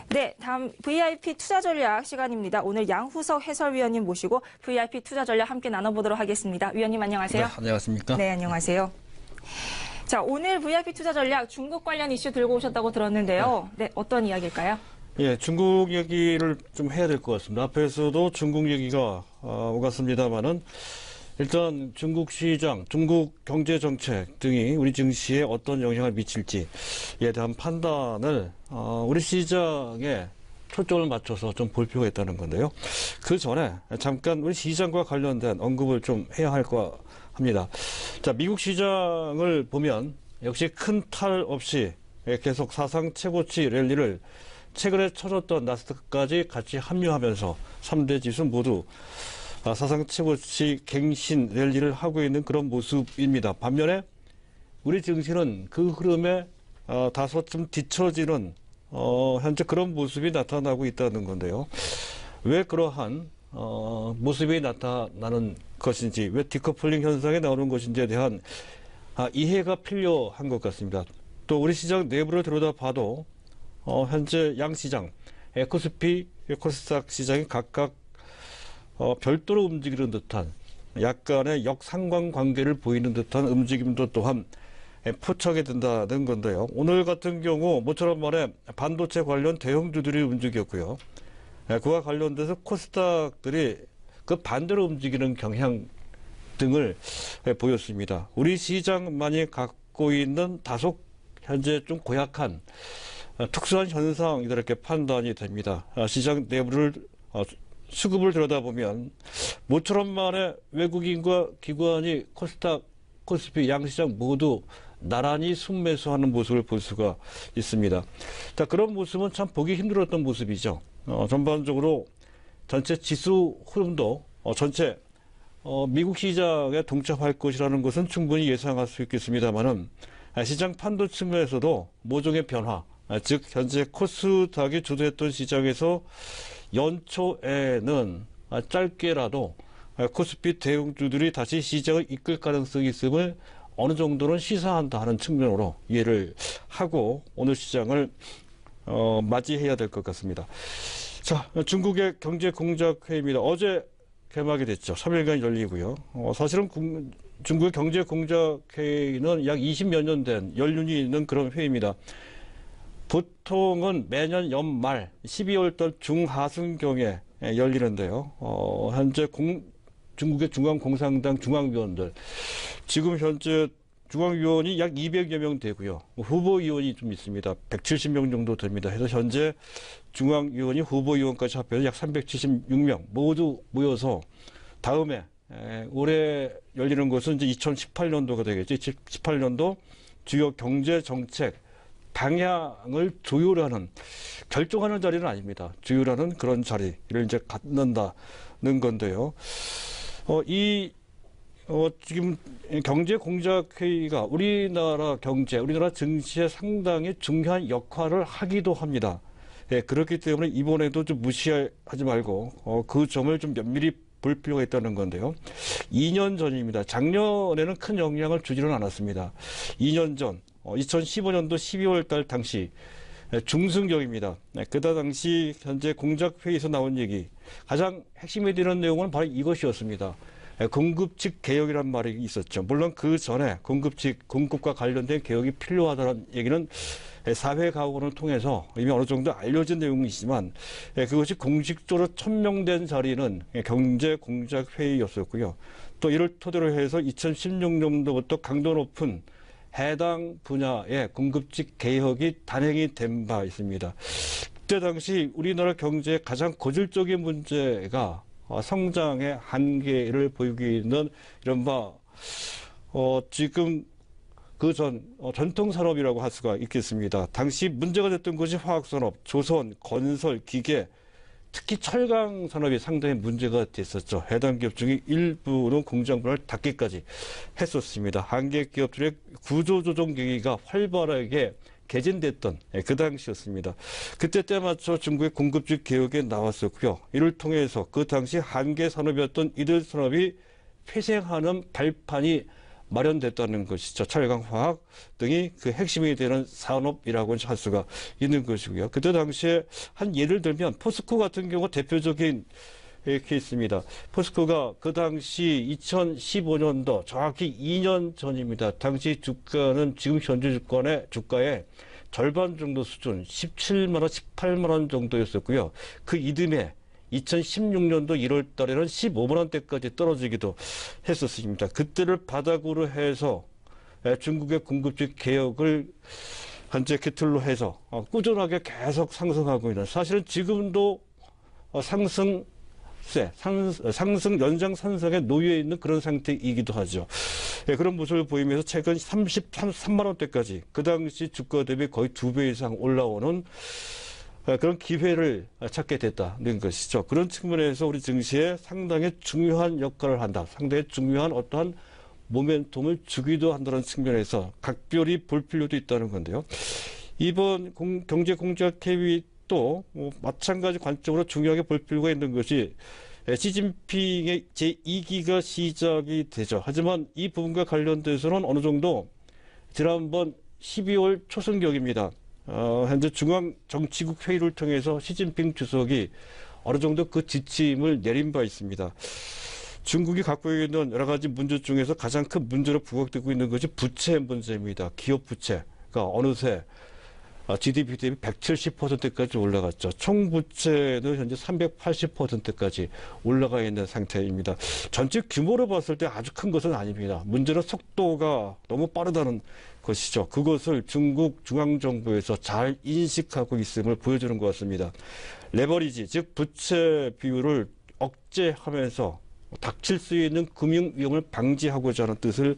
네, 다음 VIP 투자 전략 시간입니다. 오늘 양후석 해설위원님 모시고 VIP 투자 전략 함께 나눠보도록 하겠습니다. 위원님 안녕하세요. 네, 안녕하십니까? 네, 안녕하세요. 자, 오늘 VIP 투자 전략 중국 관련 이슈 들고 오셨다고 들었는데요. 네, 어떤 이야기일까요? 예, 중국 얘기를 좀 해야 될 것 같습니다. 앞에서도 중국 얘기가 오갔습니다만은 일단 중국 시장, 중국 경제 정책 등이 우리 증시에 어떤 영향을 미칠지에 대한 판단을 우리 시장에 초점을 맞춰서 좀 볼 필요가 있다는 건데요. 그 전에 잠깐 우리 시장과 관련된 언급을 좀 해야 할 것 합니다. 자, 미국 시장을 보면 역시 큰 탈 없이 계속 사상 최고치 랠리를 최근에 쳐줬던 나스닥까지 같이 합류하면서 3대 지수 모두 사상 최고치 갱신 랠리를 하고 있는 그런 모습입니다. 반면에 우리 증시는 그 흐름에 다소 좀 뒤처지는 현재 그런 모습이 나타나고 있다는 건데요. 왜 그러한 모습이 나타나는 것인지, 왜 디커플링 현상이 나오는 것인지에 대한 이해가 필요한 것 같습니다. 또 우리 시장 내부를 들여다봐도 현재 양 시장, 코스피, 코스닥 시장이 각각 별도로 움직이는 듯한 약간의 역상관관계를 보이는 듯한 움직임도 또한 포착이 된다는 건데요. 오늘 같은 경우 모처럼 말해 반도체 관련 대형주들이 움직였고요. 그와 관련돼서 코스닥들이 그 반대로 움직이는 경향 등을 보였습니다. 우리 시장만이 갖고 있는 다소 현재 좀 고약한 특수한 현상이다 이렇게 판단이 됩니다. 시장 내부를 수급을 들여다보면 모처럼 말해 외국인과 기관이 코스닥, 코스피 양시장 모두 나란히 순매수하는 모습을 볼 수가 있습니다. 자, 그런 모습은 참 보기 힘들었던 모습이죠. 전반적으로 전체 지수 흐름도 전체 미국 시장에 동참할 것이라는 것은 충분히 예상할 수 있겠습니다만은 시장 판도 측면에서도 모종의 변화, 즉 현재 코스닥이 주도했던 시장에서 연초에는 짧게라도 코스피 대형주들이 다시 시장을 이끌 가능성이 있음을 어느 정도는 시사한다 하는 측면으로 이해를 하고 오늘 시장을 맞이해야 될 것 같습니다. 자, 중국의 경제공작회의입니다. 어제 개막이 됐죠. 3일간 열리고요. 사실은 중국의 경제공작회의는 약 20몇 년 된 연륜이 있는 그런 회의입니다. 보통은 매년 연말 12월 달 중하순경에 열리는데요. 현재 중국의 중앙공산당 중앙위원들, 지금 현재 중앙위원이 약 200여 명 되고요. 후보위원이 좀 있습니다. 170명 정도 됩니다. 해서 현재 중앙위원이 후보위원까지 합해서 약 376명 모두 모여서 다음에 올해 열리는 것은 이제 2018년도가 되겠죠. 2018년도 주요 경제정책 방향을 조율하는, 결정하는 자리는 아닙니다. 조율하는 그런 자리를 이제 갖는다는 건데요. 지금 경제공작회의가 우리나라 경제, 우리나라 증시에 상당히 중요한 역할을 하기도 합니다. 예, 그렇기 때문에 이번에도 좀 무시하지 말고 그 점을 좀 면밀히 볼 필요가 있다는 건데요. 2년 전입니다. 작년에는 큰 영향을 주지는 않았습니다. 2년 전 2015년도 12월 달 당시 중순경입니다. 그때 당시 현재 공작회의에서 나온 얘기, 가장 핵심이 되는 내용은 바로 이것이었습니다. 공급측 개혁이란 말이 있었죠. 물론 그 전에 공급과 관련된 개혁이 필요하다는 얘기는 사회 가고를 통해서 이미 어느 정도 알려진 내용이지만 그것이 공식적으로 천명된 자리는 경제공작회의였었고요. 또 이를 토대로 해서 2016년도부터 강도 높은 해당 분야의 공급직 개혁이 단행이 된 바 있습니다. 그때 당시 우리나라 경제의 가장 고질적인 문제가 성장의 한계를 보이고 있는 이른바 지금 그 전통 산업이라고 할 수가 있겠습니다. 당시 문제가 됐던 것이 화학산업, 조선, 건설, 기계, 특히 철강 산업이 상당히 문제가 됐었죠. 해당 기업 중에 일부는 공장 문을 닫기까지 했었습니다. 한계 기업들의 구조조정 계기가 활발하게 개진됐던 그 당시였습니다. 그때 때 맞춰 중국의 공급직 개혁에 나왔었고요. 이를 통해서 그 당시 한계 산업이었던 이들 산업이 폐생하는 발판이 마련됐다는 것이죠. 철강, 화학 등이 그 핵심이 되는 산업이라고 할 수가 있는 것이고요. 그때 당시에 한 예를 들면 포스코 같은 경우 대표적인 케이스입니다. 포스코가 그 당시 2015년도 정확히 2년 전입니다. 당시 주가는 지금 현재 주가의 절반 정도 수준 17만 원, 18만 원 정도였었고요. 그 이듬해 2016년도 1월 달에는 15만 원대까지 떨어지기도 했었습니다. 그때를 바닥으로 해서 중국의 공급직 개혁을 현재 기틀로 해서 꾸준하게 계속 상승하고 있는, 사실은 지금도 상승 연장산성에 놓여 있는 그런 상태이기도 하죠. 그런 모습을 보이면서 최근 33만 원대까지 그 당시 주가 대비 거의 2배 이상 올라오는 그런 기회를 찾게 됐다는 것이죠. 그런 측면에서 우리 증시에 상당히 중요한 역할을 한다. 상당히 중요한 어떠한 모멘텀을 주기도 한다는 측면에서 각별히 볼 필요도 있다는 건데요. 이번 경제공작 회의도 마찬가지 관점으로 중요하게 볼 필요가 있는 것이 시진핑의 제2기가 시작이 되죠. 하지만 이 부분과 관련돼서는 어느 정도 지난번 12월 초순경입니다. 현재 중앙정치국 회의를 통해서 시진핑 주석이 어느 정도 그 지침을 내린 바 있습니다. 중국이 갖고 있는 여러 가지 문제 중에서 가장 큰 문제로 부각되고 있는 것이 부채 문제입니다. 기업 부채가 어느새 GDP 대비 170%까지 올라갔죠. 총 부채는 현재 380%까지 올라가 있는 상태입니다. 전체 규모로 봤을 때 아주 큰 것은 아닙니다. 문제는 속도가 너무 빠르다는 것이죠. 그것을 중국 중앙정부에서 잘 인식하고 있음을 보여주는 것 같습니다. 레버리지, 즉 부채 비율을 억제하면서 닥칠 수 있는 금융 위험을 방지하고자 하는 뜻을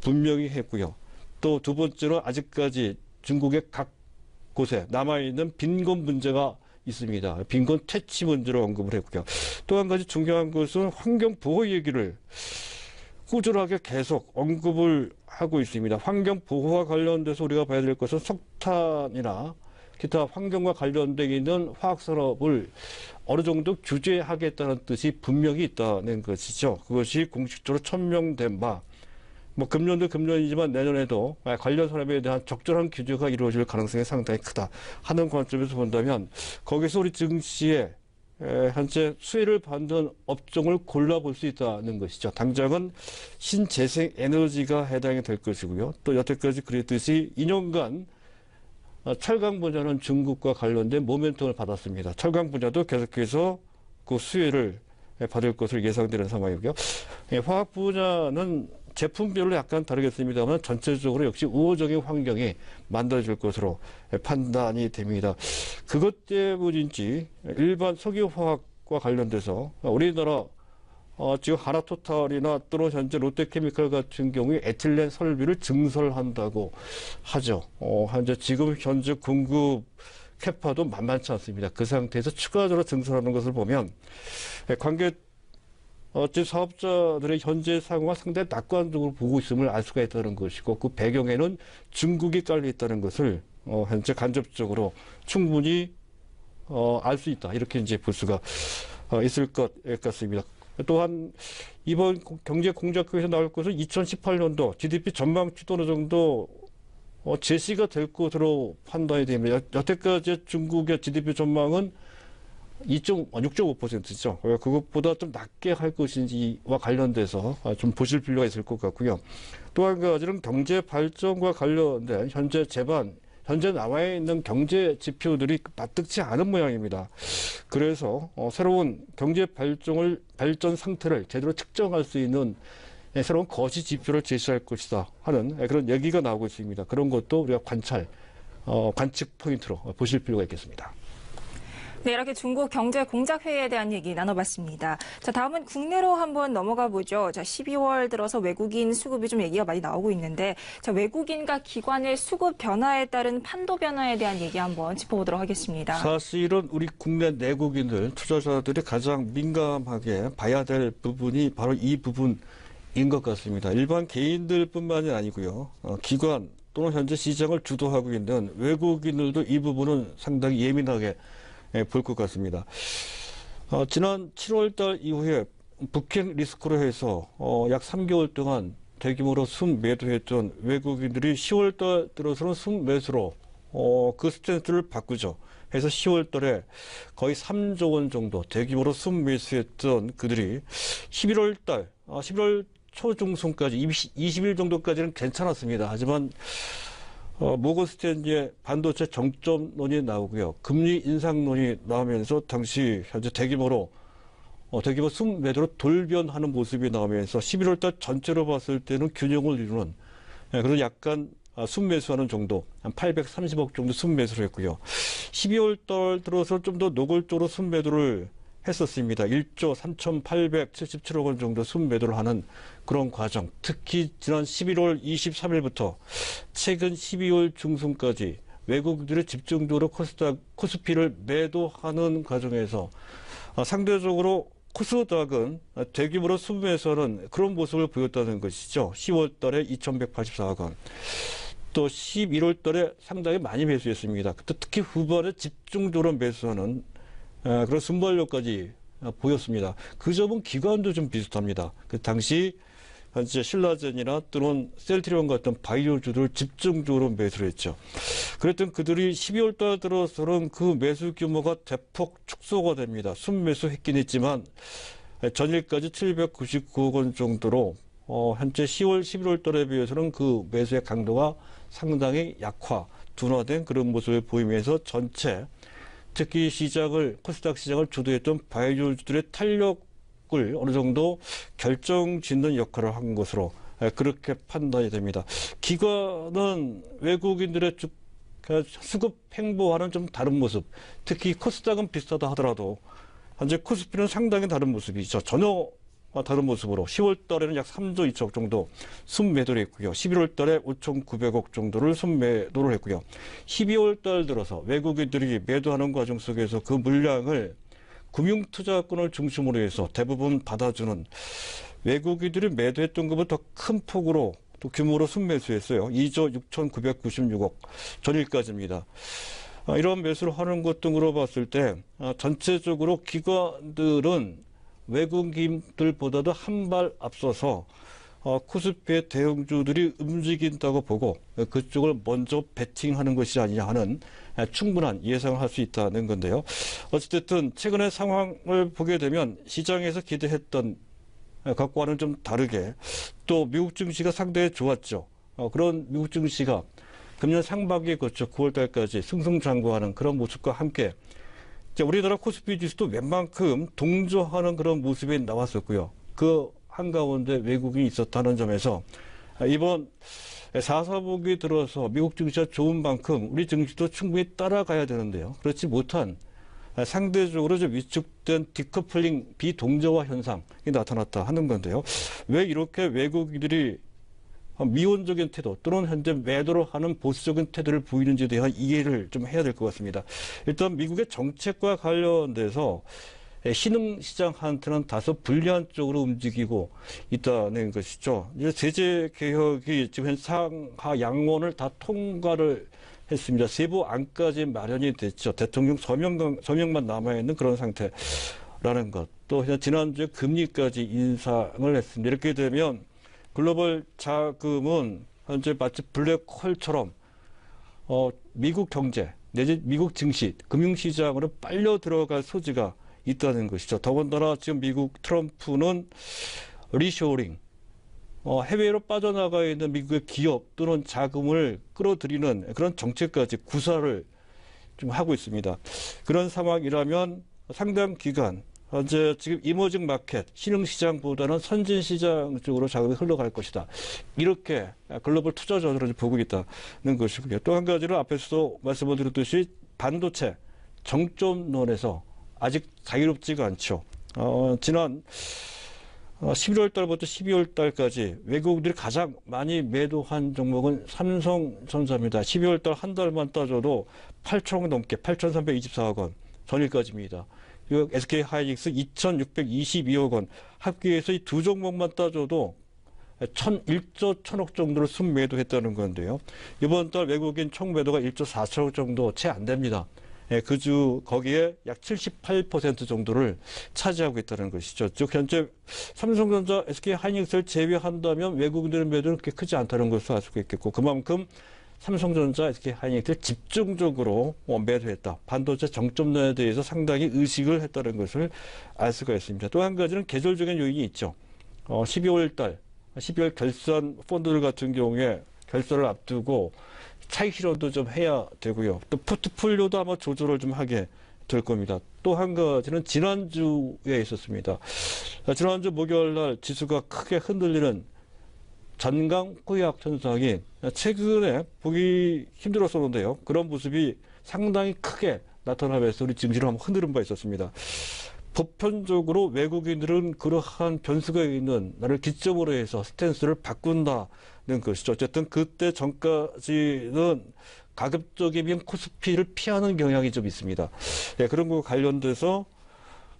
분명히 했고요. 또 두 번째로 아직까지 중국의 각 곳에 남아있는 빈곤 문제가 있습니다. 빈곤 퇴치 문제로 언급을 했고요. 또 한 가지 중요한 것은 환경보호 얘기를 꾸준하게 계속 언급을 하고 있습니다. 환경보호와 관련돼서 우리가 봐야 될 것은 석탄이나 기타 환경과 관련되어 있는 화학산업을 어느 정도 규제하겠다는 뜻이 분명히 있다는 것이죠. 그것이 공식적으로 천명된 바, 금년도 금년이지만 내년에도 관련 산업에 대한 적절한 규제가 이루어질 가능성이 상당히 크다 하는 관점에서 본다면, 거기서 우리 증시에 현재 수혜를 받는 업종을 골라볼 수 있다는 것이죠. 당장은 신재생 에너지가 해당이 될 것이고요. 또 여태까지 그랬듯이 2년간 철강 분야는 중국과 관련된 모멘텀을 받았습니다. 철강 분야도 계속해서 그 수혜를 받을 것으로 예상되는 상황이고요. 화학 분야는 제품별로 약간 다르겠습니다만 전체적으로 역시 우호적인 환경이 만들어질 것으로 판단이 됩니다. 그것 때문인지 일반 석유화학과 관련돼서 우리나라 지금 하나토탈이나 또는 현재 롯데케미칼 같은 경우에 에틸렌 설비를 증설한다고 하죠. 지금 현재 공급 캐파도 만만치 않습니다. 그 상태에서 추가적으로 증설하는 것을 보면 사업자들의 현재 상황과 상당히 낙관적으로 보고 있음을 알 수가 있다는 것이고, 그 배경에는 중국이 깔려 있다는 것을 현재 간접적으로 충분히 알 수 있다, 이렇게 이제 볼 수가 있을 것 같습니다. 또한 이번 경제공작회의에서 나올 것은 2018년도 GDP 전망치도 어느 정도 제시가 될 것으로 판단이 됩니다. 여태까지 중국의 GDP 전망은 6.5%죠. 그것보다 좀 낮게 할 것인지와 관련돼서 좀 보실 필요가 있을 것 같고요. 또 한 가지는 경제 발전과 관련된 현재 나와 있는 경제 지표들이 마땅치 않은 모양입니다. 그래서 새로운 경제 발전 상태를 제대로 측정할 수 있는 새로운 거시 지표를 제시할 것이다 하는 그런 얘기가 나오고 있습니다. 그런 것도 우리가 관측 포인트로 보실 필요가 있겠습니다. 네, 이렇게 중국 경제공작회의에 대한 얘기 나눠봤습니다. 자, 다음은 국내로 한번 넘어가 보죠. 자, 12월 들어서 외국인 수급이 좀 얘기가 많이 나오고 있는데, 자, 외국인과 기관의 수급 변화에 따른 판도 변화에 대한 얘기 한번 짚어보도록 하겠습니다. 사실은 우리 국내 내국인들, 투자자들이 가장 민감하게 봐야 될 부분이 바로 이 부분인 것 같습니다. 일반 개인들뿐만이 아니고요. 기관 또는 현재 시장을 주도하고 있는 외국인들도 이 부분은 상당히 예민하게 볼 것 같습니다. 지난 7월 달 이후에 북핵 리스크로 해서 약 3개월 동안 대규모로 순매도했던 외국인들이 10월 달 들어서는 순매수로 그 스탠스를 바꾸죠. 해서 10월 달에 거의 3조 원 정도 대규모로 순매수했던 그들이 11월 달, 11월 초중순까지 20일 정도까지는 괜찮았습니다. 하지만 모건 스탠리의 반도체 정점론이 나오고요. 금리 인상론이 나오면서 당시 현재 대규모 순매도로 돌변하는 모습이 나오면서 11월 달 전체로 봤을 때는 균형을 이루는 그런 약간 순매수하는 정도, 한 830억 정도 순매수를 했고요. 12월 달 들어서 좀 더 노골적으로 순매도를 했었습니다. 1조 3,877억 원 정도 순매도를 하는 그런 과정. 특히 지난 11월 23일부터 최근 12월 중순까지 외국인들이 집중적으로 코스피를 매도하는 과정에서 상대적으로 코스닥은 대규모로 순매수하는 그런 모습을 보였다는 것이죠. 10월 달에 2,184억 원. 또 11월 달에 상당히 많이 매수했습니다. 특히 후반에 집중적으로 매수하는 그런 순발력까지 보였습니다. 그 점은 기관도 좀 비슷합니다. 그 당시 현재 신라젠이나 또는 셀트리온 같은 바이오주들을 집중적으로 매수를 했죠. 그랬던 그들이 12월 달 들어서는 그 매수 규모가 대폭 축소가 됩니다. 순매수했긴 했지만 전일까지 799억 원 정도로 현재 10월, 11월 달에 비해서는 그 매수의 강도가 상당히 둔화된 그런 모습을 보이면서 전체 특히 코스닥 시장을 주도했던 바이오주들의 탄력을 어느 정도 결정짓는 역할을 한 것으로 그렇게 판단이 됩니다. 기관은 외국인들의 수급 행보와는 좀 다른 모습, 특히 코스닥은 비슷하다 하더라도 현재 코스피는 상당히 다른 모습이죠. 전혀 다른 모습으로 10월 달에는 약 3조 2천 정도 순매도를 했고요. 11월 달에 5,900억 정도를 순매도를 했고요. 12월 달 들어서 외국인들이 매도하는 과정 속에서 그 물량을 금융투자권을 중심으로 해서 대부분 받아주는 외국인들이 매도했던 것보다 더 큰 폭으로 또 규모로 순매수했어요. 2조 6,996억 전일까지입니다. 이런 매수를 하는 것 등으로 봤을 때 전체적으로 기관들은 외국인들보다도 한 발 앞서서 코스피의 대형주들이 움직인다고 보고 그쪽을 먼저 베팅하는 것이 아니냐 하는 충분한 예상을 할 수 있다는 건데요. 어찌됐든 최근의 상황을 보게 되면 시장에서 기대했던 것과는 좀 다르게 또 미국 증시가 상당히 좋았죠. 그런 미국 증시가 금년 상반기에 거쳐 9월 달까지 승승장구하는 그런 모습과 함께 우리나라 코스피 지수도 웬만큼 동조하는 그런 모습이 나왔었고요. 그 한가운데 외국인이 있었다는 점에서 이번 4사분기 들어서 미국 증시가 좋은 만큼 우리 증시도 충분히 따라가야 되는데요. 그렇지 못한 상대적으로 좀 위축된 디커플링 비동저화 현상이 나타났다 하는 건데요. 왜 이렇게 외국인들이 미온적인 태도 또는 현재 매도를 하는 보수적인 태도를 보이는지에 대한 이해를 좀 해야 될 것 같습니다. 일단 미국의 정책과 관련돼서 신흥시장한테는 다소 불리한 쪽으로 움직이고 있다는 것이죠. 이제 제재 개혁이 지금 상하 양원을 다 통과를 했습니다. 세부 안까지 마련이 됐죠. 대통령 서명만 남아있는 그런 상태라는 것. 또 지난주에 금리까지 인상을 했습니다. 이렇게 되면 글로벌 자금은 현재 마치 블랙홀처럼 미국 경제 내지 미국 증시, 금융시장으로 빨려 들어갈 소지가 있다는 것이죠. 더군다나 지금 미국 트럼프는 리쇼링, 해외로 빠져나가 있는 미국의 기업 또는 자금을 끌어들이는 그런 정책까지 구사를 좀 하고 있습니다. 그런 상황이라면 상당 기간 현재 지금 이머징 마켓, 신흥시장보다는 선진시장 쪽으로 자금이 흘러갈 것이다. 이렇게 글로벌 투자자들은 보고 있다는 것이고요. 또 한 가지는 앞에서도 말씀을 드렸듯이 반도체 정점론에서 아직 자유롭지가 않죠. 지난 11월 달부터 12월 달까지 외국인들이 가장 많이 매도한 종목은 삼성전자입니다. 12월 달 한 달만 따져도 8천억 넘게 8,324억 원 전일까지입니다. SK하이닉스 2,622억 원 합계해서 이 두 종목만 따져도 1조 1천억 정도를 순매도했다는 건데요. 이번 달 외국인 총매도가 1조 4천억 정도 채 안 됩니다. 거기에 약 78% 정도를 차지하고 있다는 것이죠. 즉 현재 삼성전자, SK하이닉스를 제외한다면 외국인들의 매도는 그렇게 크지 않다는 것을 알 수가 있겠고, 그만큼 삼성전자, SK하이닉스를 집중적으로 매도했다. 반도체 정점론에 대해서 상당히 의식을 했다는 것을 알 수가 있습니다. 또 한 가지는 계절적인 요인이 있죠. 12월 결산 펀드들 같은 경우에 결산을 앞두고 차익 실현도 좀 해야 되고요. 또 포트폴리오도 아마 조절을 좀 하게 될 겁니다. 또 한 가지는 지난주에 있었습니다. 지난주 목요일 날 지수가 크게 흔들리는 전강 후약 현상이 최근에 보기 힘들었었는데요. 그런 모습이 상당히 크게 나타나면서 우리 증시를 한번 흔드는 바 있었습니다. 보편적으로 외국인들은 그러한 변수가 있는 날을 기점으로 해서 스탠스를 바꾼다는 것이죠. 어쨌든 그때 전까지는 가급적이면 코스피를 피하는 경향이 좀 있습니다. 그런 것과 관련돼서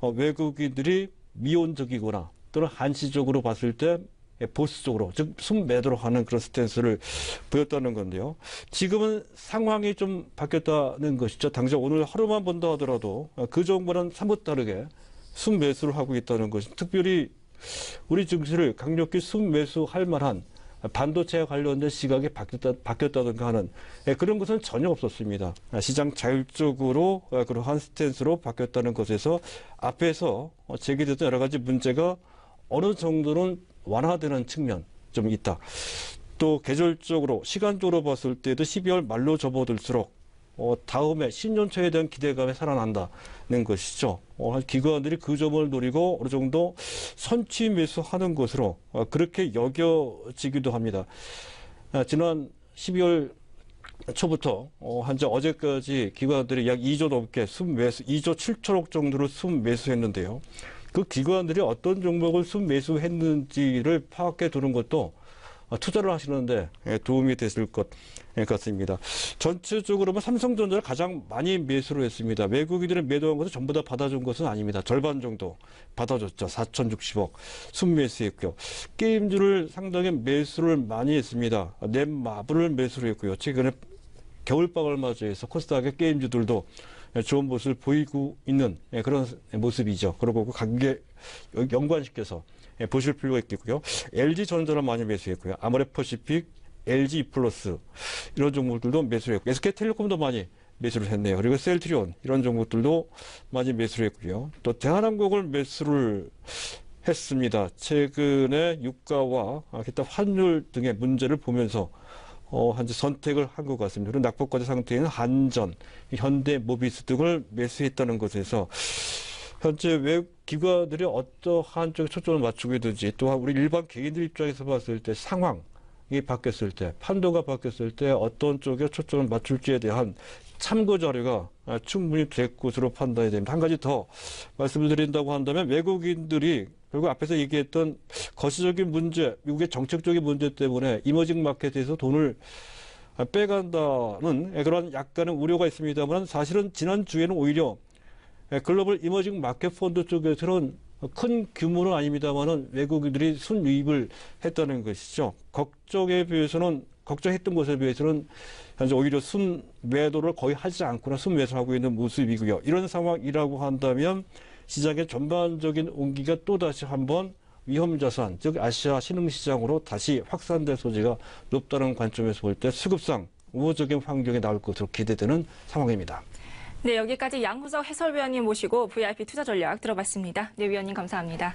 외국인들이 미온적이거나 또는 한시적으로 봤을 때 보수적으로, 즉 순매도로 하는 그런 스탠스를 보였다는 건데요. 지금은 상황이 좀 바뀌었다는 것이죠. 당장 오늘 하루만 본다 하더라도 그 정보는 사뭇 다르게 순매수를 하고 있다는 것이, 특별히 우리 증시를 강력히 순매수할 만한 반도체와 관련된 시각이 바뀌었다든가 하는 그런 것은 전혀 없었습니다. 시장 자율적으로 그러한 스탠스로 바뀌었다는 것에서 앞에서 제기됐던 여러 가지 문제가 어느 정도는 완화되는 측면 좀 있다. 또 계절적으로, 시간적으로 봤을 때도 12월 말로 접어들수록 다음에 신년 초에 대한 기대감이 살아난다는 것이죠. 기관들이 그 점을 노리고 어느 정도 선취 매수하는 것으로 그렇게 여겨지기도 합니다. 지난 12월 초부터 현재 어제까지 기관들이 약 2조 넘게 순매수, 2조 7천억 정도를 순매수했는데요. 그 기관들이 어떤 종목을 순매수했는지를 파악해 두는 것도 투자를 하시는데 도움이 됐을 것 같습니다. 전체적으로 삼성전자를 가장 많이 매수를 했습니다. 외국인들이 매도한 것은 전부 다 받아준 것은 아닙니다. 절반 정도 받아줬죠. 4,060억 순매수했고요. 게임주를 상당히 매수를 많이 했습니다. 넷마블을 매수를 했고요. 최근에 겨울방을 맞이해서 코스닥의 게임주들도 좋은 모습을 보이고 있는 그런 모습이죠. 그리고 그 관계 연관시켜서 보실 필요가 있겠고요. LG전자를 많이 매수했고요. 아모레퍼시픽, LG플러스 이런 종목들도 매수를 했고, SK텔레콤도 많이 매수를 했네요. 그리고 셀트리온 이런 종목들도 많이 매수를 했고요. 또 대한항공을 매수를 했습니다. 최근에 유가와 기타 환율 등의 문제를 보면서 현재 선택을 한 것 같습니다. 그리고 낙폭과제 상태인 한전, 현대모비스 등을 매수했다는 것에서 현재 외국 기관들이 어떠한 쪽에 초점을 맞추고 있는지, 또한 우리 일반 개인들 입장에서 봤을 때 상황이 바뀌었을 때, 판도가 바뀌었을 때 어떤 쪽에 초점을 맞출지에 대한 참고 자료가 충분히 될 것으로 판단이 됩니다. 한 가지 더 말씀을 드린다고 한다면, 외국인들이 결국 앞에서 얘기했던 거시적인 문제, 미국의 정책적인 문제 때문에 이머징 마켓에서 돈을 빼간다는 그런 약간의 우려가 있습니다만, 사실은 지난주에는 오히려 글로벌 이머징 마켓 펀드 쪽에서는 큰 규모는 아닙니다만은 외국인들이 순유입을 했다는 것이죠. 걱정했던 것에 비해서는 현재 오히려 순매도를 거의 하지 않거나 순매수하고 있는 모습이고요. 이런 상황이라고 한다면 시장의 전반적인 온기가 또다시 한번 위험자산, 즉 아시아 신흥시장으로 다시 확산될 소지가 높다는 관점에서 볼 때 수급상 우호적인 환경이 나올 것으로 기대되는 상황입니다. 네, 여기까지 양후석 해설위원님 모시고 VIP 투자 전략 들어봤습니다. 네, 위원님 감사합니다.